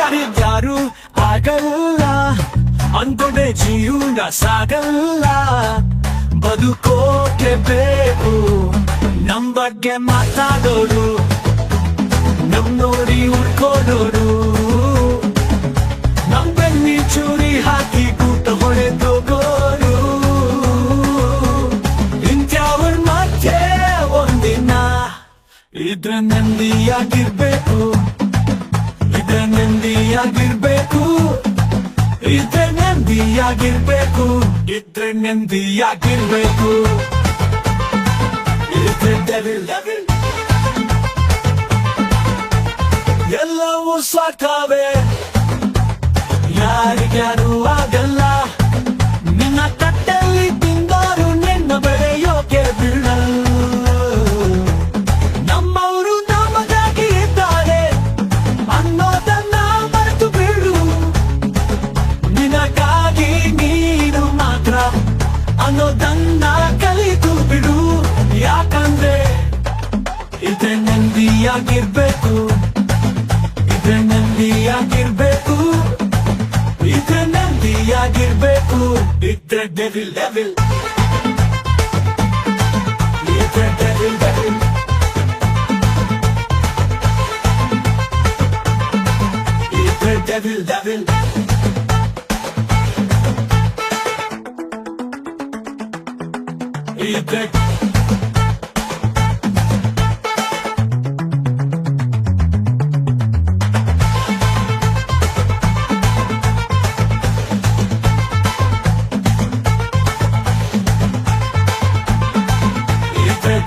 ಯಾರಿದ್ಯಾರು ಆಗಲ್ಲ ಅಂದ್ಕೊಂಡೆ ಜೀವನ ಸಾಗಲ್ಲ ಬದುಕೋಕೆ ಬೇಕು ನಮ್ ಬಗ್ಗೆ ಮಾತಾಡೋರು ನಮ್ ನೋಡಿ ಉಳ್ಕೋಡೋರು ನಮ್ ಬೆನ್ನಿ ಚೂರಿ ಹಾಕಿ ಕೂಟ ಹೊಡೆದೋಗೋರು ಇಂಥವ್ರ ಮಧ್ಯೆ ಒಂದಿನ ಇದ್ರ ನೆಮ್ಮದಿಯಾಗಿರ್ಬೇಕು ಇದ್ರ ನೆಮ್ಮದಿಯಾಗಿರ್ಬೇಕು ಇದ್ರೆ ನೆಮ್ಮದಿಯಾಗಿರ್ಬೇಕು ಇದ್ರೆ ನೆಮ್ಮದಿಯಾಗಿರ್ಬೇಕು ಇದ್ರೆ ಡೆವಿಲ್ ಡೆವಿಲ್ ಎಲ್ಲವೂ ಸಾಕಾವೆ ಯಾರಿಗ್ಯಾರು ಆಗಲ್ಲ ನಿನ್ನ ತಟ್ಟಲ್ಲಿ ತಿಂದವರು ನಿನ್ನ ಬೆಳೆಯೋಕೆ ಬಿಡಲ್ಲ ನಮ್ಮವರು ನಮಗಾಗಿ ಇದ್ದಾರೆ ಅನ್ನೋದನ್ನ ಮರೆತು ಬಿಡು ನಿನಗಾಗಿ ನೀನು ಮಾತ್ರ ಅನ್ನೋದನ್ನ ಕಲಿತು ಬಿಡು ಯಾಕಂದ್ರೆ ಇದ್ರೆ ನೆಮ್ಮದಿಯಾಗಿರ್ಬೇಕು ಇದ್ರೆ ನೆಮ್ಮದಿಯಾಗಿರ್ಬೇಕು ಇದ್ರೆ ನೆಮ್ಮದಿಯಾಗಿರ್ಬೇಕು ಇದ್ರೆ ಡೆವಿಲ್ ಡೆವಿಲ್ ಇದ್ರೆ ಡೆವಿಲ್ ಡೆವಿಲ್ ಇದ್ರೆ ಡೆವಿಲ್ ಡೆವಿಲ್ ಇದ್ರೆ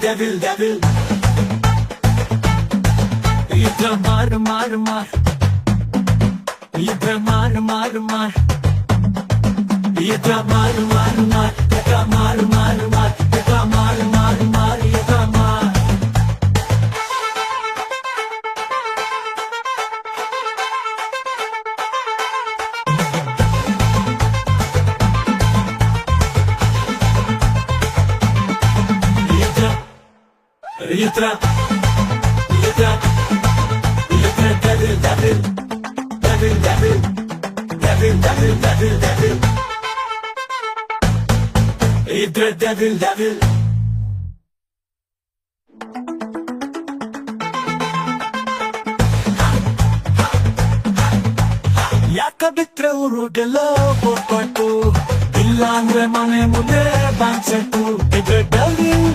Devil, devil. Idra mar, mar, mar. Idra mar, mar, mar. Idra mar, mar, mar. Idra mar, mar, mar. Idra mar, mar, mar. Idra mar. Idra, idra, idra, devil, devil, devil, devil, devil, devil, devil, devil. Idra, devil, devil. ಯಾಕ ಬಿಟ್ರೆ ಊರುಗೆಲ್ಲ ಹೋಗ್ಬೇಕು ಇಲ್ಲ ಅಂದ್ರೆ ಮನೆ ಮುಂದೆ bank set ಇದ್ರೆ ಬೆಲ್ಡಿಂಗ್